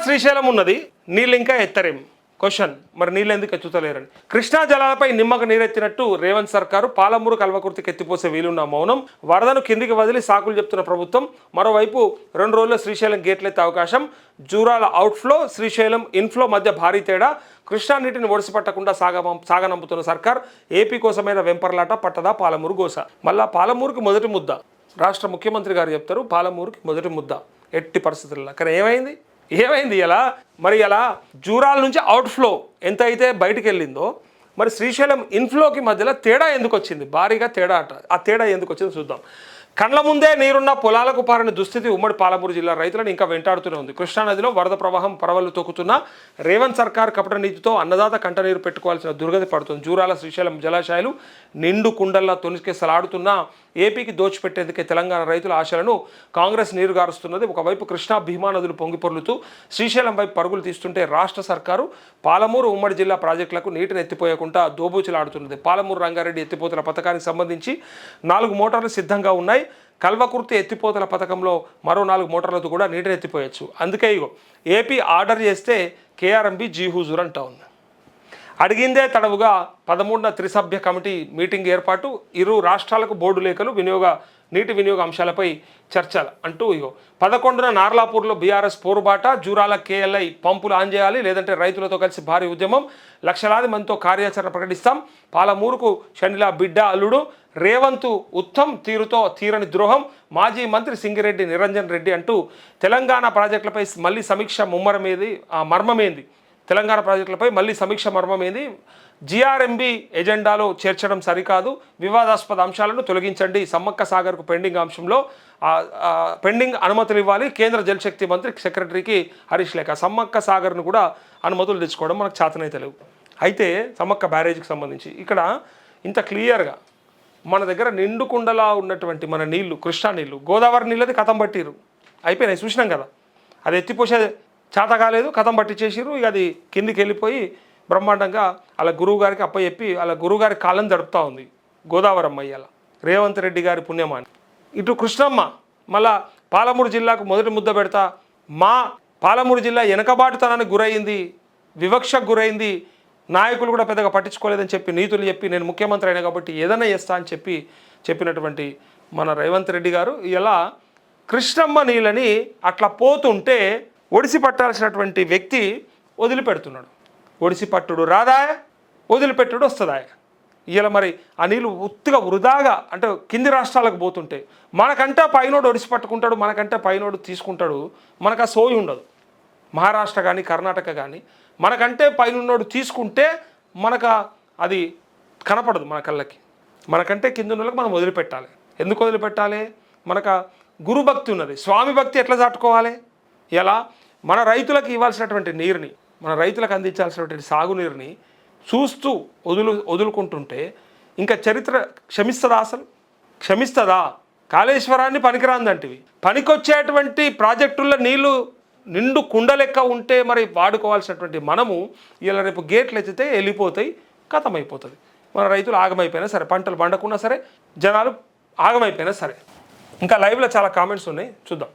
శ్రీశైలం ఉన్నది, నీళ్ళు ఇంకా ఎత్తరేం? క్వశ్చన్, మరి నీళ్ళు ఎందుకు ఎత్తుతలేరని. కృష్ణా జలాలపై నిమ్మక నీరెత్తినట్టు రేవంత్ సర్కారు పాలమూరు కల్వకుర్తికి ఎత్తిపోసే వీలున్న మౌనం. వరదను కిందికి వదిలి సాకులు చెప్తున్న ప్రభుత్వం. మరోవైపు 2 రోజుల్లో శ్రీశైలం గేట్లెత్తే అవకాశం. జూరాల అవుట్ఫ్లో, శ్రీశైలం ఇన్ఫ్లో మధ్య భారీ తేడా. కృష్ణా నీటిని ఒడిసిపట్టకుండా సాగనంపుతున్న సర్కార్. ఏపీ కోసమైన వెంపర్లాట పట్టదా పాలమూరు గోస. మళ్ళా పాలమూరుకి మొదటి ముద్ద రాష్ట్ర ముఖ్యమంత్రి గారు చెప్తారు, పాలమూరుకి మొదటి ముద్ద ఎట్టి పరిస్థితుల్లో. కానీ ఏమైంది ఇలా? మరి ఇలా జూరాల నుంచి అవుట్ఫ్లో ఎంత అయితే బయటికి వెళ్ళిందో, మరి శ్రీశైలం ఇన్ఫ్లోకి మధ్యలో తేడా ఎందుకు వచ్చింది? భారీగా తేడా అట. ఆ తేడా ఎందుకు వచ్చిందో చూద్దాం. కండ్ల ముందే నీరున్న పొలాలకు పారిన దుస్థితి ఉమ్మడి పాలమూరు జిల్లా రైతులను ఇంకా వెంటాడుతూనే ఉంది. కృష్ణానదిలో వరద ప్రవాహం పరవళ్లు తొక్కుతున్న రేవంత్ సర్కార్ కపట నీతితో అన్నదాత కంటనీరు పెట్టుకోవాల్సిన దుర్గతి పడుతుంది. జూరాల శ్రీశైలం జలాశయాలు నిండు కుండల్లా తొనికెసలాడుతున్న ఏపీకి దోచిపెట్టేందుకే తెలంగాణ రైతుల ఆశలను కాంగ్రెస్ నీరుగారుస్తున్నది. ఒకవైపు కృష్ణా భీమా నదులు పొంగిపొర్లుతూ శ్రీశైలం వైపు పరుగులు తీస్తుంటే రాష్ట్ర సర్కారు పాలమూరు ఉమ్మడి జిల్లా ప్రాజెక్టులకు నీటిని ఎత్తిపోయకుండా దోబూచులాడుతున్నది. పాలమూరు రంగారెడ్డి ఎత్తిపోతల పథకానికి సంబంధించి 4 మోటార్లు సిద్ధంగా ఉన్నాయి. కల్వకుర్తి ఎత్తిపోతల పథకంలో మరో 4 మోటార్లతో కూడా నీటిని ఎత్తిపోయచ్చు. అందుకే ఏపీ ఆర్డర్ చేస్తే కేఆర్ఎంబీ జీ హుజూర్ అంటా ఉంది. అడిగిందే తడవుగా 13వ త్రిసభ్య కమిటీ మీటింగ్ ఏర్పాటు. ఇరు రాష్ట్రాలకు బోర్డు లేఖలు, నీటి వినియోగ అంశాలపై చర్చలు అంటూ 11న నార్లాపూర్లో బీఆర్ఎస్ పోరుబాట. జూరాల కేఎల్ఐ పంపులు ఆన్ చేయాలి, లేదంటే రైతులతో కలిసి భారీ ఉద్యమం. లక్షలాది మందితో కార్యాచరణ ప్రకటిస్తాం. పాలమూరుకు షనిలా బిడ్డ అల్లుడు. రేవంత్ ఉత్తమ్ తీరుతో తీరని ద్రోహం. మాజీ మంత్రి సింగిరెడ్డి నిరంజన్ రెడ్డి అంటూ తెలంగాణ ప్రాజెక్టులపై మళ్ళీ సమీక్ష మర్మమేంది? తెలంగాణ ప్రాజెక్టులపై మళ్ళీ సమీక్ష మర్మమేంది? జీఆర్ఎంబీ ఎజెండాలో చేర్చడం సరికాదు, వివాదాస్పద అంశాలను తొలగించండి. సమ్మక్క సాగర్కు పెండింగ్ అనుమతులు ఇవ్వాలి. కేంద్ర జలశక్తి మంత్రి సెక్రటరీకి హరీష్ లేఖ. సమ్మక్క సాగర్ను కూడా అనుమతులు తెచ్చుకోవడం మనకు చేతనైతే లేవు. అయితే సమ్మక్క బ్యారేజ్కి సంబంధించి ఇక్కడ ఇంత క్లియర్గా మన దగ్గర నిండుకుండలా ఉన్నటువంటి మన నీళ్లు, కృష్ణా నీళ్లు, గోదావరి నీళ్ళది కథం పట్టిరు, అయిపోయినాయి, చూసినాం కదా. అది ఎత్తిపోసే చేత కాలేదు, కథం పట్టించేసిరు. ఇక అది కిందికి వెళ్ళిపోయి బ్రహ్మాండంగా అలా గురువు గారికి అప్పచెప్పి అలా గురువుగారి కాలం జరుపుతూ ఉంది గోదావరి అమ్మాయి. అలా రేవంత్ రెడ్డి గారి పుణ్యమాని. ఇటు కృష్ణమ్మ మళ్ళా పాలమూరు జిల్లాకు మొదటి ముద్ద పెడతా. మా పాలమూరు జిల్లా వెనకబాటుతనానికి గురైంది, వివక్షకు గురైంది, నాయకులు కూడా పెద్దగా పట్టించుకోలేదని చెప్పి నీతులు చెప్పి నేను ముఖ్యమంత్రి అయినా కాబట్టి ఏదైనా చేస్తా అని చెప్పినటువంటి మన రేవంత్ రెడ్డి గారు ఇలా కృష్ణమ్మ నీళ్ళని అట్లా పోతుంటే ఒడిసి పట్టాల్సినటువంటి వ్యక్తి వదిలిపెడుతున్నాడు. ఒడిసి పట్టుడు రాదాయ, వదిలిపెట్టుడు వస్తుందాయ. ఇలా మరి ఆ నీళ్ళు ఉత్తిగా వృధాగా అంటే కింది రాష్ట్రాలకు పోతుంటే మనకంటే పైనోడు ఒడిసి పట్టుకుంటాడు, మనకంటే పైనోడు తీసుకుంటాడు. మనకు ఆ సోయి ఉండదు. మహారాష్ట్ర కానీ కర్ణాటక కానీ మనకంటే పైనున్నోడు తీసుకుంటే మనకు అది కనపడదు మన కళ్ళకి. మనకంటే కింద ఉన్నోళ్ళకి మనం వదిలిపెట్టాలి. ఎందుకు వదిలిపెట్టాలి? మనకు గురు భక్తి ఉన్నది, స్వామి భక్తి ఎట్లా చాటుకోవాలి? ఇలా మన రైతులకు ఇవ్వాల్సినటువంటి నీరుని, మన రైతులకు అందించాల్సినటువంటి సాగునీరుని చూస్తూ వదులుకుంటుంటే ఇంకా చరిత్ర క్షమిస్తుందా? అసలు క్షమిస్తుందా? కాళేశ్వరాన్ని పనికిరాందంటివి, పనికొచ్చేటువంటి ప్రాజెక్టుల్లో నీళ్లు నిండు కుండలెక్క ఉంటే మరి వాడుకోవాల్సినటువంటి మనము ఇలా రేపు గేట్లు ఎత్తితే వెళ్ళిపోతాయి, ఖతమైపోతుంది. మన రైతులు ఆగమైపోయినా సరే, పంటలు పండకున్నా సరే, జనాలు ఆగమైపోయినా సరే. ఇంకా లైవ్లో చాలా కామెంట్స్ ఉన్నాయి, చూద్దాం.